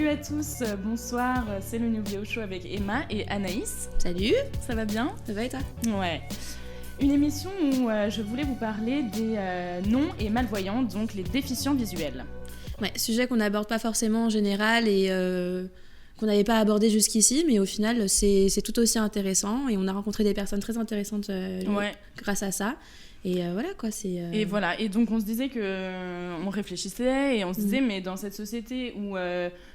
Salut à tous, bonsoir, c'est le Nubio Show avec Emma et Anaïs. Salut, ça va bien ? ça va et toi ? Ouais. Une émission où je voulais vous parler des non et malvoyants, donc les déficients visuels. Ouais, sujet qu'on n'aborde pas forcément en général et qu'on n'avait pas abordé jusqu'ici, mais au final c'est tout aussi intéressant et on a rencontré des personnes très intéressantes grâce à ça. Et voilà quoi, c'est... Et voilà, et donc on se disait on réfléchissait et on se disait mais dans cette société où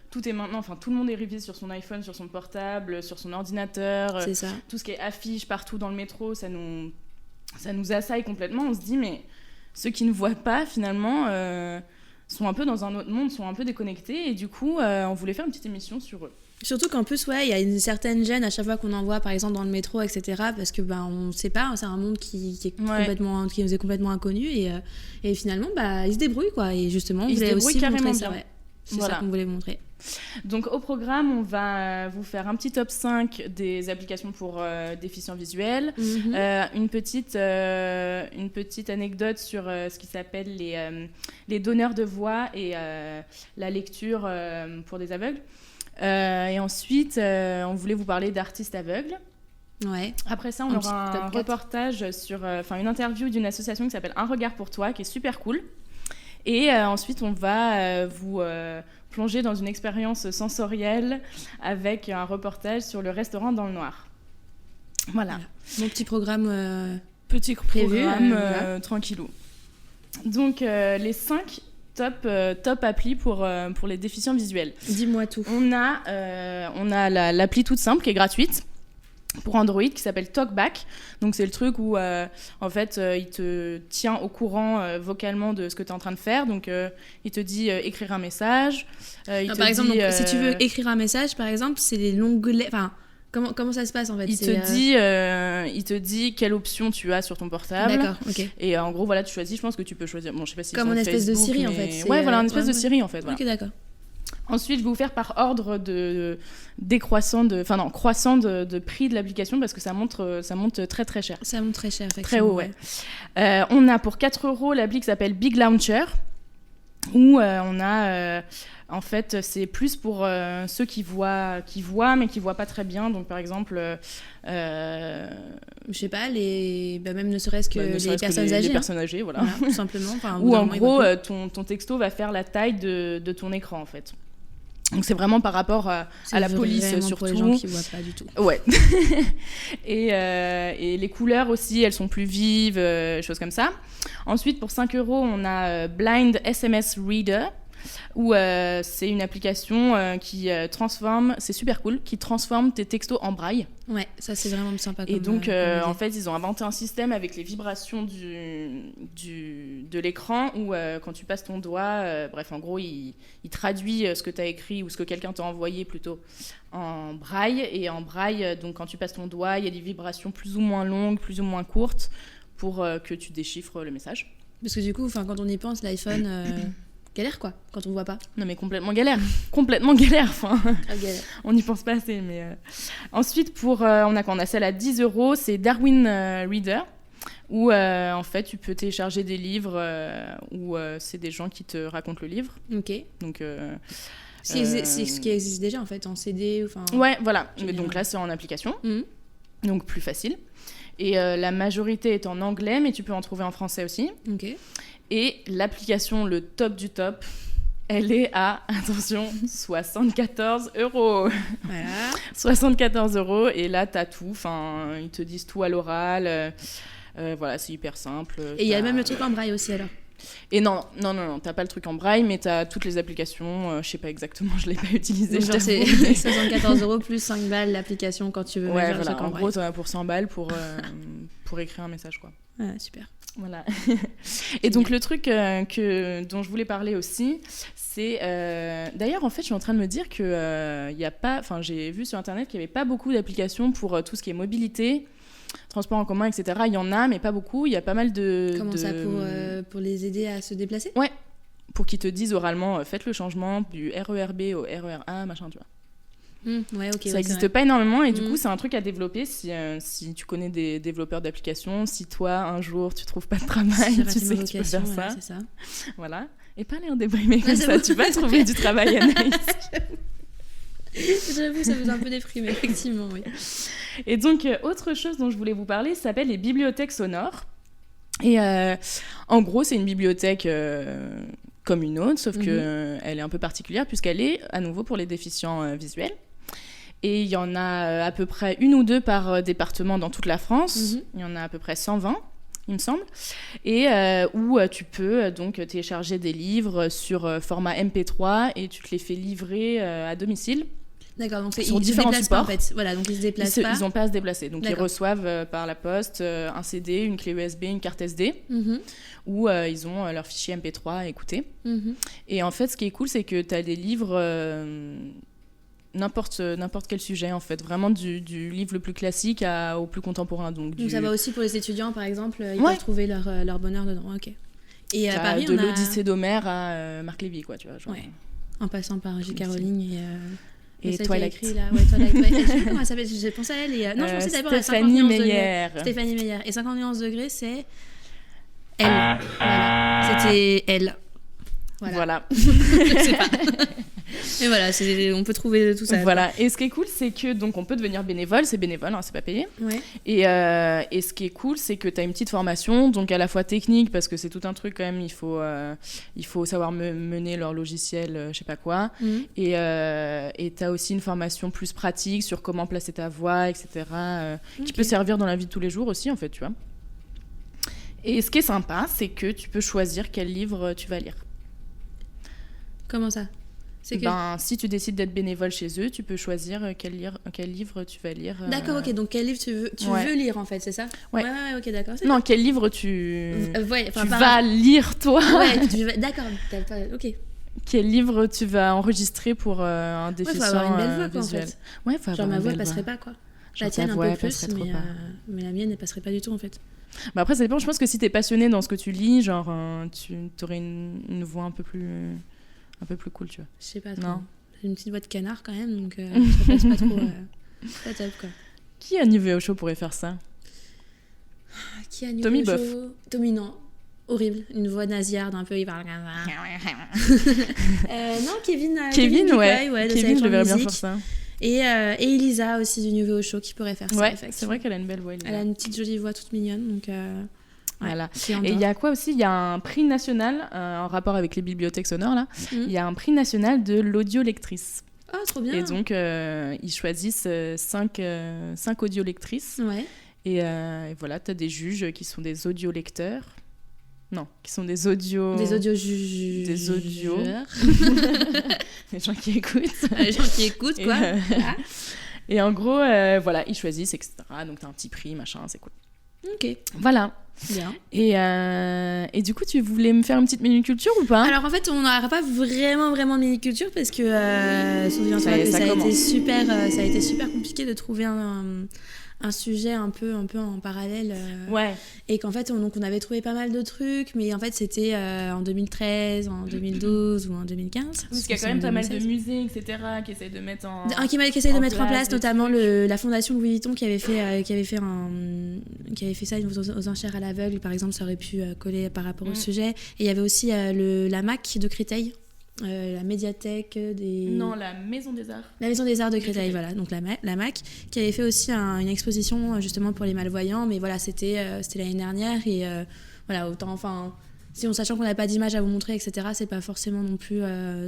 tout est maintenant, enfin tout le monde est révisé sur son iPhone, sur son portable, sur son ordinateur, c'est ça. Tout ce qui est affiche partout dans le métro, ça nous assaille complètement. On se dit mais ceux qui ne voient pas finalement sont un peu dans un autre monde, sont un peu déconnectés et du coup on voulait faire une petite émission sur eux. Surtout qu'en plus, il y a une certaine gêne à chaque fois qu'on en voit, par exemple, dans le métro, etc. Parce que, on ne sait pas, c'est un monde qui nous est complètement inconnu. Et finalement, ils se débrouillent, quoi. Et justement, on voulait aussi montrer ça. Ouais. C'est ça qu'on voulait montrer. Donc, au programme, on va vous faire un petit top 5 des applications pour déficients visuels. Une petite anecdote sur ce qui s'appelle les donneurs de voix et la lecture pour des aveugles. Et ensuite, on voulait vous parler d'artistes aveugles. Ouais. Après ça, on aura un reportage sur, une interview d'une association qui s'appelle Un regard pour toi, qui est super cool. Et ensuite, on va vous plonger dans une expérience sensorielle avec un reportage sur le restaurant dans le noir. Voilà. Mon petit programme petit prévu, tranquillou. Donc, les 5 top appli pour les déficients visuels. Dis-moi tout. On a l'appli toute simple qui est gratuite pour Android qui s'appelle TalkBack. Donc c'est le truc où en fait il te tient au courant vocalement de ce que tu es en train de faire. Donc il te dit écrire un message. Par exemple, donc, si tu veux écrire un message, par exemple, c'est les longues lettres. Enfin, comment ça se passe en fait ? Il te dit quelle option tu as sur ton portable. D'accord, ok. Et en gros, voilà, tu choisis. Je pense que tu peux choisir. Bon, je sais pas si comme une espèce Facebook, de Siri en mais... fait. Ouais, voilà, une espèce de Siri en fait. Voilà. Ok, d'accord. Ensuite, je vais vous faire par ordre croissant de prix de l'application parce que ça monte très très cher. Ça monte très cher, effectivement. Très haut, ouais. On a pour 4 € l'appli qui s'appelle Big Launcher où on a... en fait, c'est plus pour ceux qui voient mais qui voient pas très bien. Donc, par exemple... je sais pas, même ne serait-ce que les personnes âgées. Les personnes âgées, voilà. Tout simplement. Ou en gros, ton texto va faire la taille de ton écran, en fait. Donc c'est vraiment par rapport à la police surtout. Pour les gens qui voient pas du tout. Ouais. et les couleurs aussi, elles sont plus vives, choses comme ça. Ensuite, pour 5 €, on a Blind SMS Reader, où c'est une application qui transforme, c'est super cool, qui transforme tes textos en braille. Ouais, ça c'est vraiment sympa. Et donc, en fait, ils ont inventé un système avec les vibrations de l'écran où quand tu passes ton doigt, en gros, il traduit ce que tu as écrit ou ce que quelqu'un t'a envoyé plutôt en braille. Et en braille, donc quand tu passes ton doigt, il y a des vibrations plus ou moins longues, plus ou moins courtes pour que tu déchiffres le message. Parce que du coup, quand on y pense, l'iPhone... galère quoi, quand on voit pas. Non mais complètement galère. Galère. On n'y pense pas assez. Mais ensuite, on a celle à 10 €, c'est Darwin Reader, où en fait tu peux télécharger des livres où c'est des gens qui te racontent le livre. Ok. Donc c'est ce qui existe déjà en fait en CD. Ouais, voilà. Mais donc là c'est en application, donc plus facile. Et la majorité est en anglais, mais tu peux en trouver en français aussi. Ok. Et l'application, le top du top, elle est à, attention, 74 €. Voilà. 74 €, et là, t'as tout. Enfin, ils te disent tout à l'oral. Voilà, c'est hyper simple. Et il y a même le truc en braille aussi, alors. Et non, t'as pas le truc en braille, mais t'as toutes les applications. Je sais pas exactement, je l'ai pas utilisé. Donc c'est 74 € plus 5 balles l'application quand tu veux mettre le truc en braille. En gros, t'en as pour 100 balles pour écrire un message, quoi. Ah, super. Voilà. Et donc le truc dont je voulais parler aussi, c'est d'ailleurs en fait je suis en train de me dire que y a pas, enfin j'ai vu sur internet qu'il y avait pas beaucoup d'applications pour tout ce qui est mobilité, transport en commun, etc. Il y en a mais pas beaucoup. Il y a pas mal de... Comment ça, pour les aider à se déplacer ? Ouais, pour qu'ils te disent oralement faites le changement du RERB au RERA, machin, tu vois. Ouais, ok. Ça n'existe pas énormément et du coup c'est un truc à développer si tu connais des développeurs d'applications, si toi un jour tu trouves pas de travail, tu sais que tu peux faire ça. C'est ça. Voilà. Et pas l'air déprimé comme ça, tu vas trouver du travail, Anaïs. J'avoue, ça vous a un peu déprimé, effectivement, oui. Et donc, autre chose dont je voulais vous parler, ça s'appelle les bibliothèques sonores. Et en gros, c'est une bibliothèque comme une autre, sauf qu'elle est un peu particulière puisqu'elle est à nouveau pour les déficients visuels. Et il y en a à peu près 1 ou 2 par département dans toute la France. Il y en a à peu près 120, il me semble. Et où tu peux donc télécharger des livres sur format MP3 et tu te les fais livrer à domicile. D'accord, donc sur différents supports. Pas, en fait. Voilà, donc ils se déplacent pas. Ils n'ont pas à se déplacer. Donc ils reçoivent par la poste un CD, une clé USB, une carte SD, où ils ont leur fichier MP3 à écouter. Et en fait, ce qui est cool, c'est que tu as des livres... n'importe quel sujet en fait, vraiment du livre le plus classique au plus contemporain. Donc ça va aussi pour les étudiants par exemple, ils peuvent trouver leur bonheur dedans. Ok. Et à Paris de l'Odyssée d'Homère à Marc Lévy quoi, tu vois, genre... en passant par J.K. Rowling et Twilight. Comment elle s'appelle? J'ai pensé à elle et non, je pensais d'abord à Stéphanie Meyer. Stéphanie Meyer. Et 50 nuances degrés, c'est elle. Voilà. C'était elle. Voilà. Je sais pas. Et voilà, on peut trouver tout ça. Voilà. Et ce qui est cool, c'est que donc on peut devenir bénévole, c'est bénévole, hein, c'est pas payé. Ouais. Et ce qui est cool, c'est que tu as une petite formation, donc à la fois technique, parce que c'est tout un truc quand même, il faut savoir mener leur logiciel, je sais pas quoi. Et tu as aussi une formation plus pratique sur comment placer ta voix, etc., qui peut servir dans la vie de tous les jours aussi, en fait, tu vois. Et ce qui est sympa, c'est que tu peux choisir quel livre tu vas lire. Comment ça? Si tu décides d'être bénévole chez eux, tu peux choisir quel livre tu vas lire. D'accord, ok, donc quel livre tu veux lire en fait, c'est ça? Ouais, ok, d'accord. Non, quel livre tu vas lire toi? Ouais, d'accord, ok. Quel livre tu vas enregistrer pour un déficient visuel? Faut avoir une belle voix quoi, en fait. Ouais, faut avoir genre ma voix belle passerait pas quoi. La tienne un peu plus, mais la mienne elle passerait pas du tout en fait. Bah après ça dépend, je pense que si t'es passionné dans ce que tu lis, genre tu aurais une voix un peu plus cool, tu vois. Je sais pas trop. Non. J'ai une petite voix de canard quand même, donc ça passe pas trop. Pas top quoi. Qui à Niveau Show pourrait faire ça? Qui à Niveau Tommy Boff. Tommy, non. Horrible. Une voix nasillarde un peu, il parle comme ça. Non, Kevin, ouais. Kevin, je le verrais bien faire ça. Et Elisa aussi du Niveau Show qui pourrait faire ça. Ouais, c'est vrai qu'elle a une belle voix. Elle a une petite jolie voix toute mignonne, donc. Voilà. Et il y a quoi aussi? Il y a un prix national en rapport avec les bibliothèques sonores là. Il y a un prix national de l'audiolectrice. Oh, trop bien. Et donc ils choisissent 5 audiolectrices. Ouais. Et voilà, t'as des juges qui sont des audiolecteurs. Non, qui sont des audios. Des audios. Les gens qui écoutent. Les gens qui écoutent quoi. Et en gros, voilà, ils choisissent, etc. Donc t'as un petit prix, machin, c'est cool. Ok. Voilà. Bien. Et du coup, tu voulais me faire une petite mini-culture ou pas? Alors en fait, on n'aura pas vraiment de mini-culture parce que ça a été super compliqué de trouver un sujet un peu en parallèle. Ouais. Et qu'en fait, on avait trouvé pas mal de trucs, mais en fait, c'était en 2013, en 2012 ou en 2015. Parce qu'il y a quand même pas mal de musées, etc., qui essayent de mettre en place, notamment la Fondation Louis Vuitton qui avait fait ça aux enchères à l'aveugle, par exemple, ça aurait pu coller par rapport au sujet. Et il y avait aussi la MAC de Créteil. La médiathèque des... Non, la Maison des Arts. La Maison des Arts de Créteil, voilà, donc la MAC, qui avait fait aussi une exposition justement pour les malvoyants, mais voilà, c'était l'année dernière, et voilà, autant, enfin, sachant qu'on n'a pas d'image à vous montrer, etc., c'est pas forcément non plus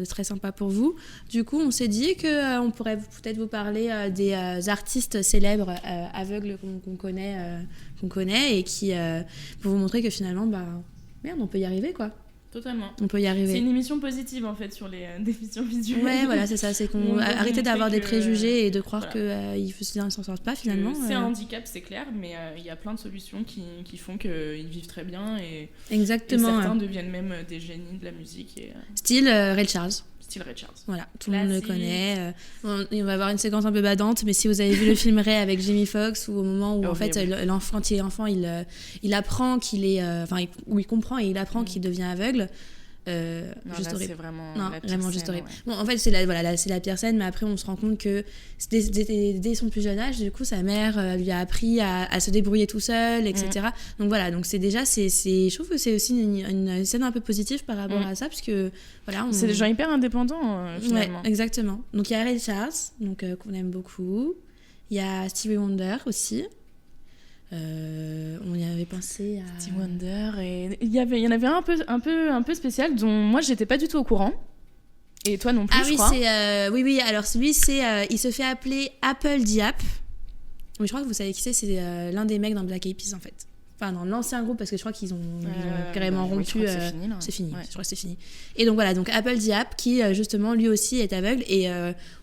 très sympa pour vous. Du coup, on s'est dit qu'on pourrait peut-être vous parler des artistes célèbres aveugles qu'on connaît, et qui, pour vous montrer que finalement, merde, on peut y arriver, quoi. Totalement. On peut y arriver. C'est une émission positive en fait sur les déficients visuels. Ouais, voilà, c'est ça. C'est qu'on arrêter d'avoir des préjugés et de croire qu'ils ne s'en sortent pas finalement. C'est un handicap, c'est clair, mais il y a plein de solutions qui font qu'ils vivent très bien et, exactement, et certains deviennent même des génies de la musique. Style Ray Charles. Voilà, tout le monde le connaît. On va avoir une séquence un peu badante, mais si vous avez vu le film Ray avec Jamie Foxx, ou au moment où en fait l'enfant il apprend qu'il est, où il comprend et il apprend qu'il devient aveugle, Juste horrible. C'est vraiment non, la pire vraiment scène, juste horrible. Ouais. Bon, en fait, c'est la pire scène, mais après, on se rend compte que dès son plus jeune âge, du coup, sa mère lui a appris à se débrouiller tout seul, etc. Donc voilà, donc je trouve que c'est aussi une scène un peu positive par rapport à ça, parce que voilà. C'est des gens hyper indépendants, finalement. Ouais, exactement. Donc il y a Ray Charles, qu'on aime beaucoup. Il y a Stevie Wonder aussi. On y avait pensé à Stevie Wonder, et il y en avait un peu spécial dont moi j'étais pas du tout au courant, et toi non plus. Ah oui, crois. Oui, alors lui il se fait appeler Apple Diap. Mais je crois que vous savez qui c'est l'un des mecs dans Black Eyed Peas en fait. Enfin, dans l'ancien groupe, parce que je crois qu'ils ont carrément rompu. Oui, c'est fini, là. C'est fini, Ouais. je crois que c'est fini. Et donc voilà, donc Apple Diap, qui justement lui aussi est aveugle, et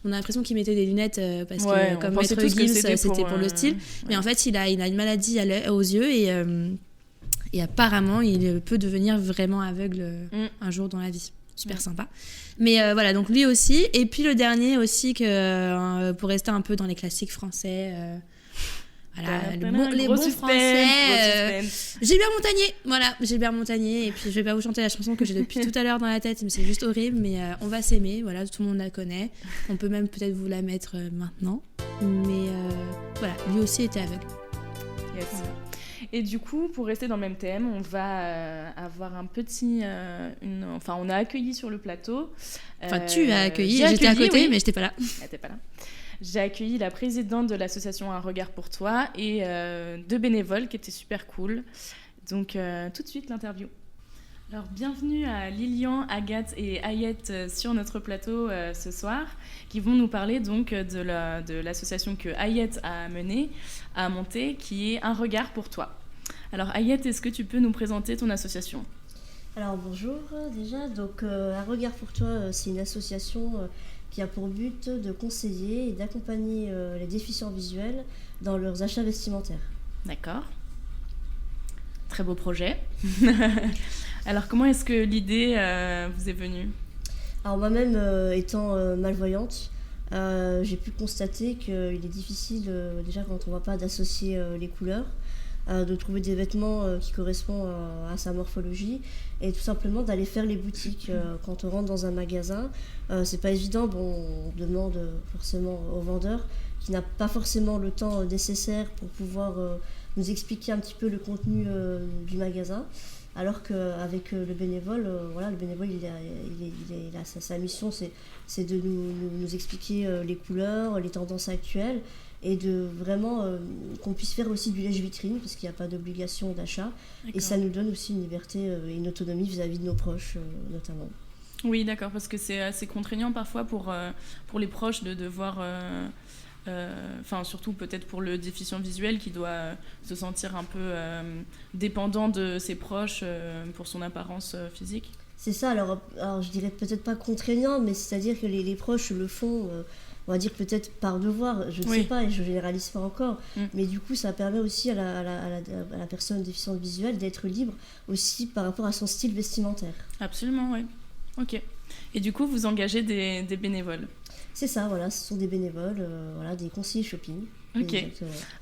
on a l'impression qu'il mettait des lunettes parce que comme Maître Gims, c'était pour le style. Mais en fait, il a une maladie aux yeux, et apparemment, il peut devenir vraiment aveugle un jour dans la vie. Super sympa. Mais voilà, donc lui aussi. Et puis le dernier aussi, pour rester un peu dans les classiques français. Voilà, les bons français. Gilbert Montagnier, voilà, Gilbert Montagnier. Et puis je vais pas vous chanter la chanson que j'ai depuis tout à l'heure dans la tête, mais c'est juste horrible. Mais on va s'aimer, voilà, tout le monde la connaît. On peut même peut-être vous la mettre maintenant. Mais voilà, lui aussi était aveugle. Yes. Et du coup, pour rester dans le même thème, on va avoir un petit... Enfin, on a accueilli sur le plateau... Enfin, tu as accueilli, j'étais à côté, oui. Mais j'étais pas là. T'étais pas là. J'ai accueilli la présidente de l'association Un Regard pour Toi et 2 bénévoles qui étaient super cool. Donc, tout de suite, l'interview. Alors, bienvenue à Lilian, Agathe et Ayette sur notre plateau ce soir, qui vont nous parler donc de l'association que Ayette a montée, qui est Un Regard pour Toi. Alors, Ayette, est-ce que tu peux nous présenter ton association ? Alors, bonjour déjà. Donc, Un Regard pour Toi, c'est une association qui a pour but de conseiller et d'accompagner les déficients visuels dans leurs achats vestimentaires. D'accord. Très beau projet. Alors, comment est-ce que l'idée vous est venue ? Alors, moi-même, étant malvoyante, j'ai pu constater qu'il est difficile, déjà quand on ne voit pas, d'associer les couleurs, de trouver des vêtements qui correspondent à sa morphologie, et tout simplement d'aller faire les boutiques. Quand on rentre dans un magasin, c'est pas évident. On demande forcément au vendeur, qui n'a pas forcément le temps nécessaire pour pouvoir nous expliquer un petit peu le contenu du magasin. Alors qu'avec le bénévole, le bénévole, sa mission, c'est de nous expliquer les couleurs, les tendances actuelles, et de vraiment qu'on puisse faire aussi du lèche-vitrine, parce qu'il n'y a pas d'obligation d'achat. D'accord. Et ça nous donne aussi une liberté et une autonomie vis-à-vis de nos proches, notamment. Oui, d'accord, parce que c'est assez contraignant parfois pour les proches de devoir... surtout peut-être pour le déficient visuel qui doit se sentir un peu dépendant de ses proches pour son apparence physique. C'est ça, alors je dirais peut-être pas contraignant, mais c'est-à-dire que les proches le font, on va dire peut-être par devoir, je ne sais pas, et je généralise pas encore, mais du coup ça permet aussi à la personne déficiente visuelle d'être libre aussi par rapport à son style vestimentaire. Absolument, oui. Ok. Et du coup, vous engagez des bénévoles ? C'est ça, voilà, ce sont des bénévoles, des conseillers shopping. Ok.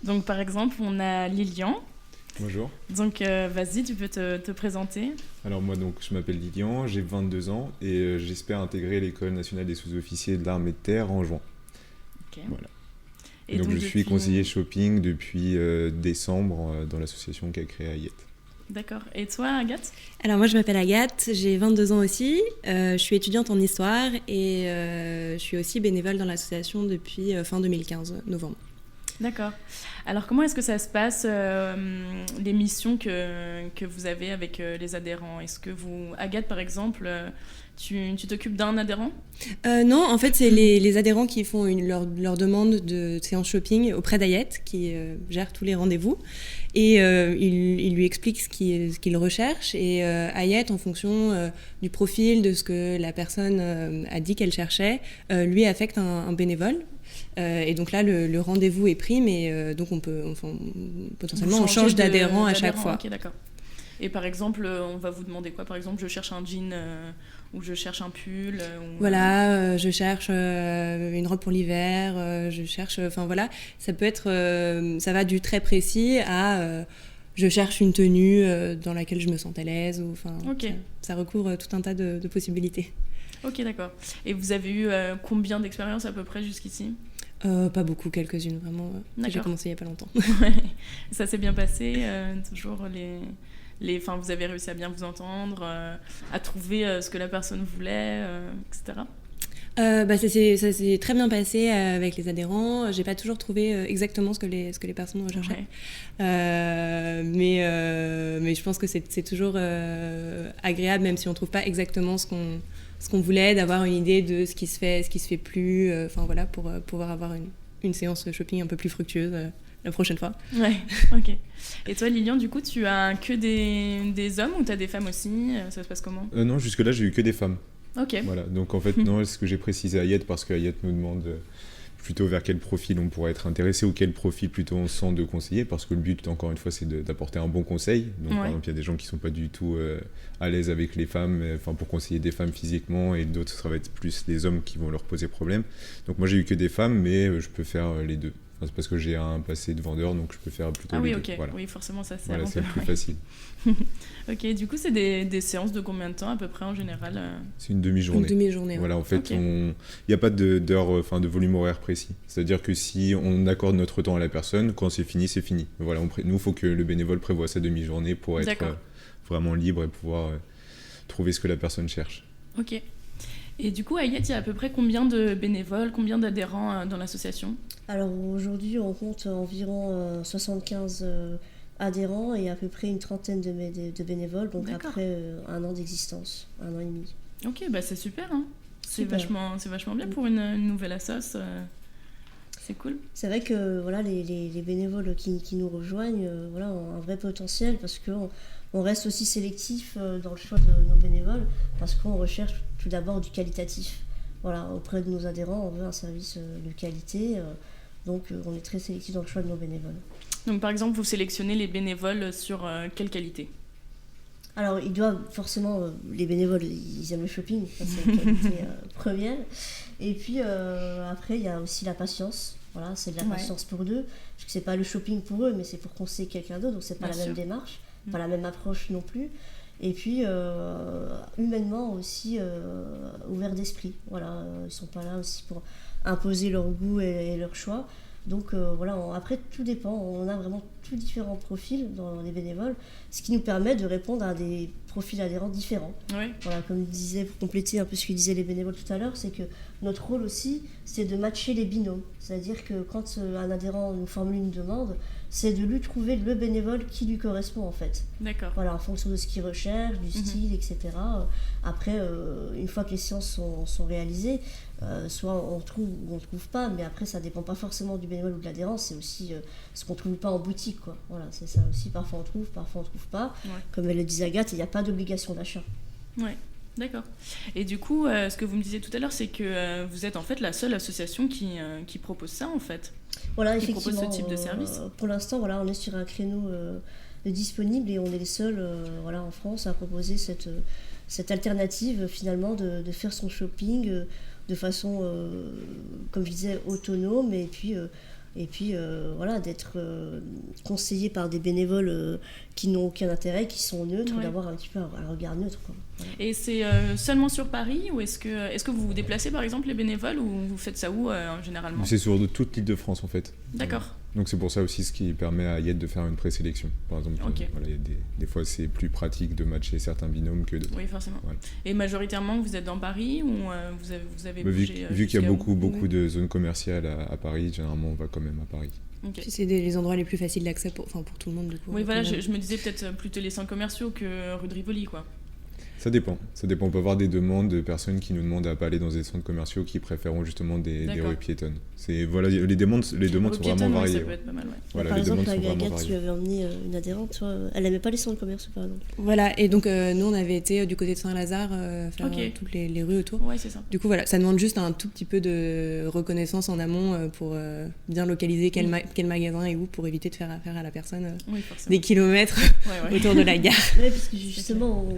Donc, par exemple, on a Lilian. Bonjour. Donc, vas-y, tu peux te présenter. Alors, moi, donc, je m'appelle Lilian, j'ai 22 ans et j'espère intégrer l'École nationale des sous-officiers de l'armée de terre en juin. Ok. Voilà. Et donc, je suis conseiller shopping depuis décembre dans l'association qu'a créée Ayette. D'accord. Et toi, Agathe ? Alors moi, je m'appelle Agathe, j'ai 22 ans aussi. Je suis étudiante en histoire et je suis aussi bénévole dans l'association depuis fin 2015, novembre. D'accord. Alors, comment est-ce que ça se passe, les missions que vous avez avec les adhérents ? Est-ce que vous... Agathe, par exemple, tu t'occupes d'un adhérent ? Non, en fait, c'est les adhérents qui font leur demande de séance shopping auprès d'Ayette, qui gère tous les rendez-vous. Et il lui explique ce qu'il recherche. Et Ayette, en fonction du profil, de ce que la personne a dit qu'elle cherchait, lui affecte un bénévole. Et donc là, le rendez-vous est pris, mais donc potentiellement, on change d'adhérent à chaque fois. Ok, d'accord. Et par exemple, on va vous demander quoi ? Par exemple, je cherche un jean ou je cherche un pull Voilà, je cherche une robe pour l'hiver, je cherche... Enfin voilà, ça peut être... ça va du très précis à... je cherche une tenue dans laquelle je me sens à l'aise. Ok. Ça recouvre tout un tas de possibilités. Ok, d'accord. Et vous avez eu combien d'expériences à peu près jusqu'ici ? Pas beaucoup, quelques-unes, vraiment. J'ai commencé il n'y a pas longtemps. Ouais. Ça s'est bien passé, toujours enfin, vous avez réussi à bien vous entendre, à trouver ce que la personne voulait, etc. Ça s'est très bien passé avec les adhérents. J'ai pas toujours trouvé exactement ce que les personnes recherchaient. Ouais. Mais je pense que c'est toujours agréable, même si on trouve pas exactement ce qu'on voulait, d'avoir une idée de ce qui se fait plus, pour pouvoir avoir une séance shopping un peu plus fructueuse la prochaine fois. Ouais, ok. Et toi, Lilian, du coup, tu as que des hommes ou tu as des femmes aussi ? Ça se passe comment ? Non, jusque-là, j'ai eu que des femmes. Ok. Voilà, donc en fait, non, ce que j'ai précisé à Ayette, parce qu'Ayette nous demande plutôt vers quel profil on pourrait être intéressé ou quel profil plutôt on sent de conseiller, parce que le but, encore une fois, c'est d'apporter un bon conseil. Donc, par exemple, il y a des gens qui ne sont pas du tout à l'aise avec les femmes, pour conseiller des femmes physiquement, et d'autres, ça va être plus les hommes qui vont leur poser problème. Donc, moi, j'ai eu que des femmes, mais je peux faire les deux. C'est parce que j'ai un passé de vendeur, donc je peux faire plutôt les deux. Voilà. Oui, forcément, ça sert. Voilà, c'est plus facile. Ok, du coup, c'est des séances de combien de temps à peu près en général ? C'est une demi-journée. Une demi-journée, ouais. Voilà, en fait, il n'y a pas d'heure, de volume horaire précis. C'est-à-dire que si on accorde notre temps à la personne, quand c'est fini, c'est fini. Voilà, nous, il faut que le bénévole prévoie sa demi-journée pour être vraiment libre et pouvoir trouver ce que la personne cherche. Ok. Et du coup, à Ayette, il y a à peu près combien de bénévoles, combien d'adhérents dans l'association ? Alors aujourd'hui, on compte environ 75 adhérents et à peu près une trentaine de bénévoles, donc après un an d'existence, 1 an et demi. Ok, bah c'est super, hein. C'est vachement bien pour une nouvelle assoce. C'est cool. C'est vrai que voilà, les bénévoles qui nous rejoignent ont un vrai potentiel parce qu'on reste aussi sélectif dans le choix de nos bénévoles parce qu'on recherche tout d'abord du qualitatif. Voilà, auprès de nos adhérents, on veut un service de qualité, donc on est très sélectif dans le choix de nos bénévoles. Donc par exemple, vous sélectionnez les bénévoles sur quelle qualité ? Alors, ils doivent forcément, les bénévoles, ils aiment le shopping, ça c'est la qualité première. Et puis après, il y a aussi la patience. Voilà, c'est de la patience pour deux, parce que c'est pas le shopping pour eux, mais c'est pour conseiller quelqu'un d'autre, donc c'est pas la même démarche, pas la même approche non plus. Et puis humainement aussi ouvert d'esprit. Voilà, ils sont pas là aussi pour imposer leur goût et leur choix. Donc après tout dépend, on a vraiment tous différents profils dans les bénévoles, ce qui nous permet de répondre à des profils adhérents différents. Oui. Voilà, comme je disais, pour compléter un peu ce que disaient les bénévoles tout à l'heure, c'est que notre rôle aussi, c'est de matcher les binômes. C'est-à-dire que quand un adhérent nous formule une demande, c'est de lui trouver le bénévole qui lui correspond en fait. D'accord. Voilà, en fonction de ce qu'il recherche, du style, etc. Après, une fois que les séances sont réalisées, soit on trouve ou on ne trouve pas, mais après ça dépend pas forcément du bénévole ou de l'adhérent, c'est aussi ce qu'on ne trouve pas en boutique, quoi. Voilà, c'est ça aussi, parfois on trouve pas. Ouais. Comme elle le disait Agathe, il n'y a pas d'obligation d'achat. Ouais. D'accord. Et du coup, ce que vous me disiez tout à l'heure, c'est que vous êtes en fait la seule association qui propose ça, en fait. Voilà, qui effectivement. Propose ce type de service. Pour l'instant, voilà, on est sur un créneau disponible et on est les seuls en France à proposer cette alternative, finalement, de faire son shopping de façon, comme je disais, autonome et puis d'être conseillé par des bénévoles qui n'ont aucun intérêt, qui sont neutres, d'avoir un petit peu un regard neutre, quoi. Voilà. Et c'est seulement sur Paris ou est-ce que vous vous déplacez par exemple les bénévoles ou vous faites ça où généralement ? C'est sur toute l'île de France en fait. D'accord. Donc c'est pour ça aussi ce qui permet à Ayette de faire une présélection. Par exemple, voilà, y a des fois c'est plus pratique de matcher certains binômes que d'autres. Oui, forcément. Ouais. Et majoritairement vous êtes dans Paris ou vous avez bougé vu qu'il y a beaucoup de zones commerciales à Paris, généralement on va quand même à Paris. Okay. C'est les endroits les plus faciles d'accès pour tout le monde. Du coup, oui, voilà, je me disais peut-être plutôt les centres commerciaux que rue de Rivoli, quoi. Ça dépend. On peut avoir des demandes de personnes qui nous demandent à pas aller dans des centres commerciaux qui préfèreront justement des rues piétonnes. Voilà, les demandes sont vraiment variées. Ça peut être pas mal, ouais. Voilà, par exemple, Agathe, tu avais emmené une adhérente, elle n'aimait pas les centres commerciaux, par exemple. Voilà, et donc nous, on avait été du côté de Saint-Lazare faire toutes les rues autour. Ouais, c'est ça. Du coup, voilà, ça demande juste un tout petit peu de reconnaissance en amont pour bien localiser quel magasin et où, pour éviter de faire affaire à la personne des kilomètres autour de la gare. Oui, parce que justement,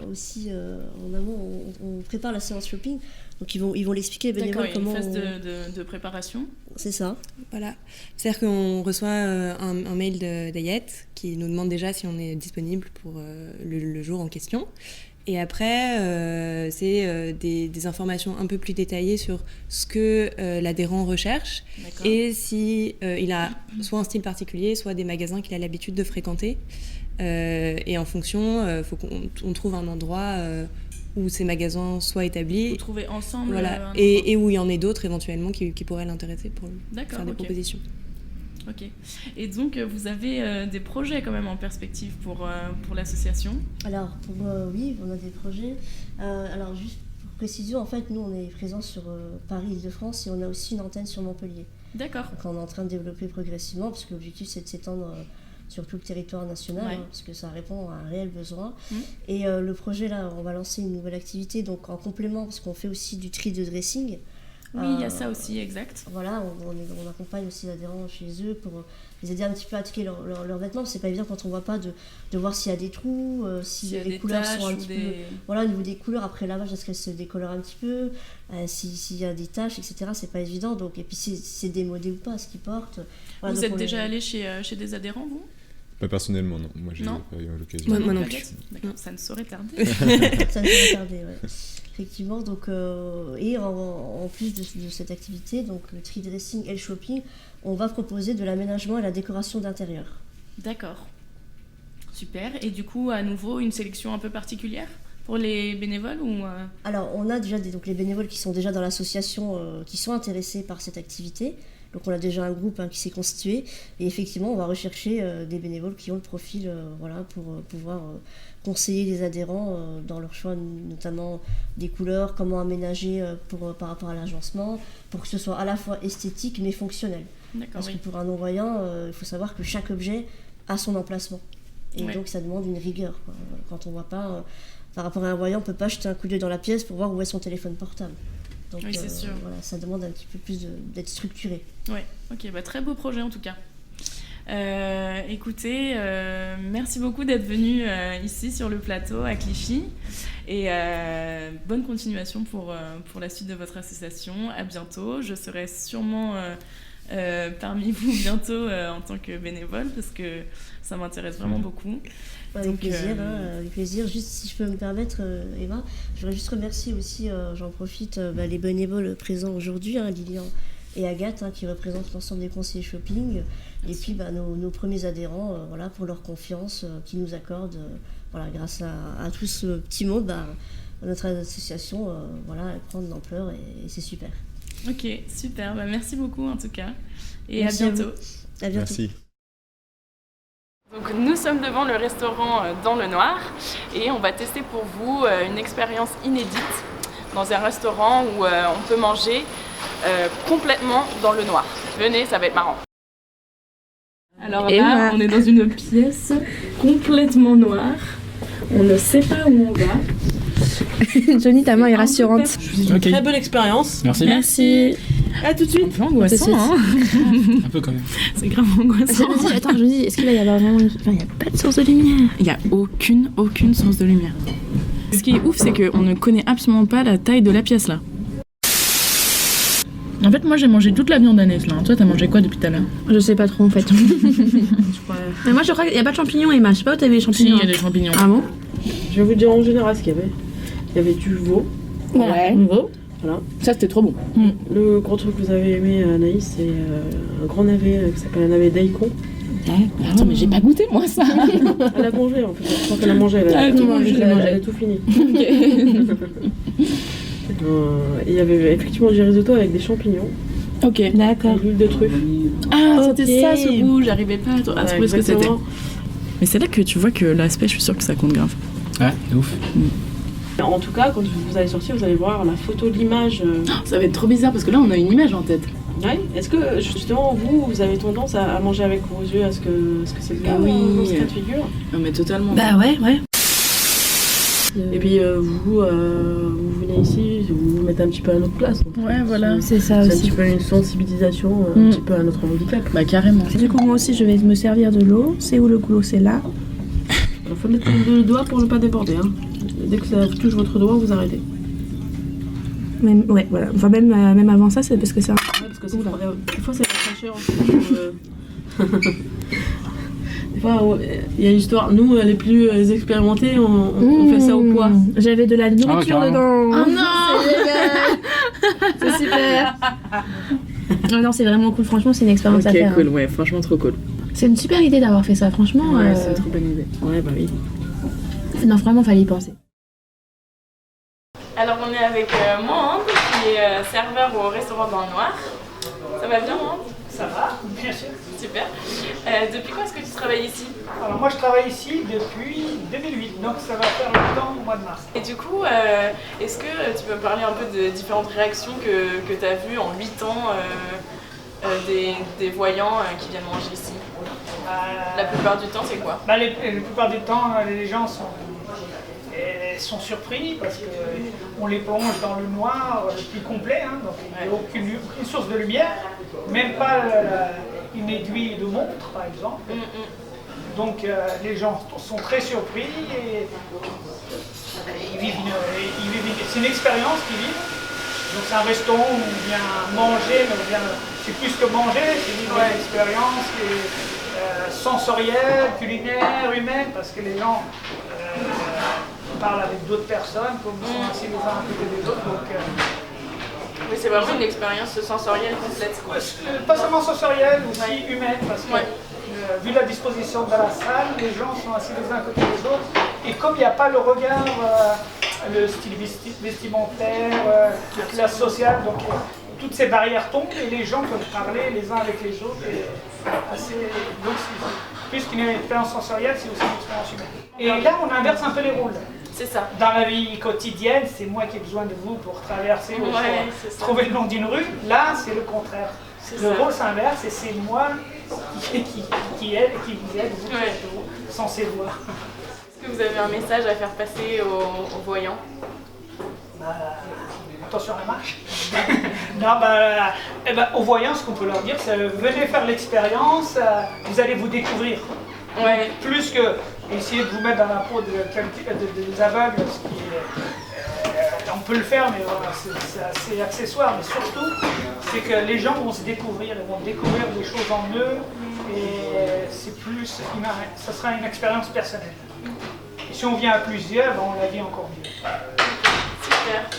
aussi en amont, on prépare la séance shopping. Donc ils vont l'expliquer, les bénévoles, comment... D'accord, il y a une phase de préparation. C'est ça. Voilà. C'est-à-dire qu'on reçoit un mail d'Ayet qui nous demande déjà si on est disponible pour le jour en question. Et après, c'est des informations un peu plus détaillées sur ce que l'adhérent recherche. D'accord. Et si il a soit un style particulier, soit des magasins qu'il a l'habitude de fréquenter. Et en fonction, il faut qu'on trouve un endroit où ces magasins soient établis. Vous trouvez ensemble. Voilà. Et où il y en ait d'autres éventuellement qui pourraient l'intéresser pour faire des propositions. Ok. Et donc, vous avez des projets quand même en perspective pour l'association ? Alors, oui, on a des projets. Alors, juste pour précision, en fait, nous, on est présents sur Paris-Île-de-France et on a aussi une antenne sur Montpellier. D'accord. Donc, on est en train de développer progressivement parce que l'objectif, c'est de s'étendre sur tout le territoire national, parce que ça répond à un réel besoin. Et le projet, là, on va lancer une nouvelle activité, donc en complément, parce qu'on fait aussi du tri de dressing. Oui, il y a ça aussi, exact. Voilà, on accompagne aussi les adhérents chez eux pour les aider un petit peu à trier leurs vêtements. C'est pas évident quand on voit pas de voir s'il y a des trous, si les couleurs sont un petit peu... Voilà, au niveau des couleurs, après lavage, est-ce qu'elles se décolorent un petit peu, s'il y a des taches, etc. C'est pas évident. Donc, et puis si c'est démodé ou pas, ce qu'ils portent. Voilà, vous êtes déjà allé chez des adhérents, vous ? Pas personnellement, non. Moi, j'ai pas eu l'occasion. Moi non plus. D'accord, ça ne saurait tarder. Ça ne saurait tarder, ouais. Effectivement, donc, et en plus de cette activité, donc le tri dressing et le shopping, on va proposer de l'aménagement et la décoration d'intérieur. D'accord. Super. Et du coup, à nouveau, une sélection un peu particulière pour les bénévoles ou Alors, on a déjà donc les bénévoles qui sont déjà dans l'association, qui sont intéressés par cette activité. Donc on a déjà un groupe qui s'est constitué et effectivement on va rechercher des bénévoles qui ont le profil pour pouvoir conseiller les adhérents dans leur choix, notamment des couleurs, comment aménager par rapport à l'agencement, pour que ce soit à la fois esthétique mais fonctionnel. Parce que pour un non-voyant, il faut savoir que chaque objet a son emplacement et donc ça demande une rigueur, quoi. Quand on ne voit pas, par rapport à un voyant, on ne peut pas jeter un coup d'œil dans la pièce pour voir où est son téléphone portable. Donc, oui, c'est sûr. Voilà, ça demande un petit peu plus d'être structuré. Oui, ok, très beau projet en tout cas. Écoutez, merci beaucoup d'être venu ici sur le plateau à Clichy et bonne continuation pour la suite de votre association. À bientôt. Je serai sûrement parmi vous bientôt en tant que bénévole parce que ça m'intéresse vraiment beaucoup. Avec plaisir. Juste si je peux me permettre, Eva, je voudrais juste remercier aussi, j'en profite, les bénévoles présents aujourd'hui, Lilian et Agathe, qui représentent l'ensemble des conseillers shopping, et puis nos premiers adhérents, pour leur confiance qu'ils nous accordent. Grâce à tout ce petit monde, notre association elle prend de l'ampleur et c'est super. Ok, super. Merci beaucoup en tout cas. Et merci à bientôt. À bientôt. Merci. Donc nous sommes devant le restaurant Dans le Noir et on va tester pour vous une expérience inédite dans un restaurant où on peut manger complètement dans le noir. Venez, ça va être marrant. Alors là, on est dans une pièce complètement noire. On ne sait pas où on va. Johnny, ta main est rassurante. Très bonne expérience. Merci. À tout de suite. Un peu angoissant, hein. Un peu quand même. C'est grave angoissant. Je me dis, est-ce qu'il va y avoir vraiment il n'y a pas de source de lumière. Il n'y a aucune source de lumière. Ce qui est ouf, c'est qu'on ne connaît absolument pas la taille de la pièce là. En fait, moi j'ai mangé toute la viande anaise là. Toi, t'as mangé quoi depuis tout à l'heure? Je sais pas trop en fait. Mais moi je crois qu'il n'y a pas de champignons, Emma. Je sais pas où t'avais les champignons. Si, il y a des champignons. Ah bon? Je vais vous dire en général ce qu'il y avait. Il y avait du veau. Ouais. Nouveau. Voilà. Ça c'était trop bon. Le gros truc que vous avez aimé, Anaïs, c'est un grand navet qui s'appelle un navet daikon. Attends, mais j'ai pas goûté moi ça. Elle a mangé en fait. Je crois qu'elle a mangé. Elle a tout fini. Il y avait effectivement du risotto avec des champignons. Ok. D'accord. Et l'huile de truffe. Ah, c'était ça ce goût. J'arrivais pas à trouver ce que c'était. Mais c'est là que tu vois que l'aspect, je suis sûre que ça compte grave. Ouais, c'est ouf. En tout cas, quand vous allez sortir, vous allez voir la photo, l'image. Ça va être trop bizarre parce que là, on a une image en tête. Ouais. Est-ce que justement vous avez tendance à manger avec vos yeux? Est-ce que c'est le cas dans ce cas de figure? Non, mais totalement. Bah ouais. Et puis vous venez ici, vous vous mettez un petit peu à notre place. Donc, ouais, voilà. C'est ça c'est aussi. un petit peu une sensibilisation un petit peu à notre handicap. Bah carrément. Du coup, moi aussi, je vais me servir de l'eau. C'est où le goulot? C'est là. Il faut mettre le doigt pour ne pas déborder. dès que ça touche votre doigt, vous arrêtez. Même, ouais, voilà. Enfin, même avant ça, c'est parce que c'est un... Ouais, parce que des fois, c'est la fraîcheur aussi. Des fois, il y a l'histoire. Nous, les plus expérimentés, on fait ça au poids. J'avais de la nourriture dedans. Oh non, c'est super. Non, c'est vraiment cool. Franchement, c'est une expérience à faire. Ok, cool. Ouais, franchement, trop cool. C'est une super idée d'avoir fait ça. Franchement. Ouais, c'est une trop bonne idée. Ouais, bah oui. Non, vraiment, fallait y penser. Alors on est avec Mohand, qui est serveur au restaurant dans le Noir. Ça va bien, Mohand? Ça va, bien sûr. Super. Depuis quand est-ce que tu travailles ici? Alors moi je travaille ici depuis 2008, donc ça va faire le temps au mois de mars. Et du coup, est-ce que tu peux me parler un peu de différentes réactions que tu as vues en 8 ans des voyants qui viennent manger ici? La plupart du temps, c'est quoi? La plupart du temps, les gens sont surpris parce qu'on les plonge dans le noir le plus complet, hein, donc il n'y a aucune source de lumière, même pas une aiguille de montre par exemple. Donc les gens sont très surpris et ils vivent c'est une expérience qu'ils vivent. Donc c'est un restaurant où on vient manger, mais c'est plus que manger, c'est vivre une expérience qui est sensorielle, culinaire, humaine, parce que les gens parlent avec d'autres personnes, comme ils sont assis les uns à côté des autres. Donc, oui, c'est vraiment une expérience sensorielle complète. Pas seulement sensorielle, aussi humaine, parce que vu la disposition de la salle, les gens sont assis les uns à côté des autres. Et comme il n'y a pas le regard, le style vestimentaire, la classe sociale, donc toutes ces barrières tombent et les gens peuvent parler les uns avec les autres. Donc, plus qu'une expérience sensorielle, c'est aussi une expérience humaine. Et là, on inverse un peu les rôles. C'est ça. Dans la vie quotidienne, c'est moi qui ai besoin de vous pour traverser ou pour trouver le long d'une rue. Là, c'est le contraire. Le rôle s'inverse et c'est moi qui aide et qui vous aide, vous qui êtes censé voir. Est-ce que vous avez un message à faire passer aux voyants? Attention à la marche. Non, aux voyants, ce qu'on peut leur dire, c'est venez faire l'expérience, vous allez vous découvrir. Ouais. Plus que essayer de vous mettre dans la peau des aveugles, ce qui on peut le faire, mais voilà, c'est assez accessoire. Mais surtout, c'est que les gens vont se découvrir, ils vont découvrir des choses en eux, et ça sera une expérience personnelle. Et si on vient à plusieurs, on la vit encore mieux. Super.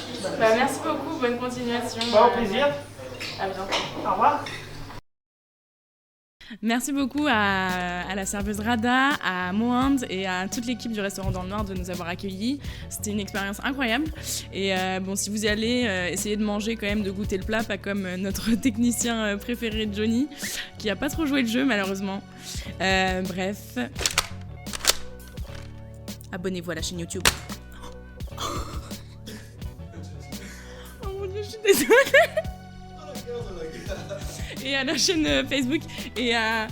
Merci beaucoup, bonne continuation. Au plaisir. À bientôt. Au revoir. Merci beaucoup à la serveuse Rada, à Mohand et à toute l'équipe du restaurant dans le Noir de nous avoir accueillis. C'était une expérience incroyable. Et si vous y allez, essayez de manger quand même, de goûter le plat, pas comme notre technicien préféré Johnny, qui a pas trop joué le jeu malheureusement. Bref. Abonnez-vous à la chaîne YouTube. Oh mon Dieu, je suis désolée. Et à la chaîne Facebook et à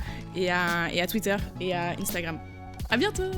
Twitter et à Instagram. À bientôt!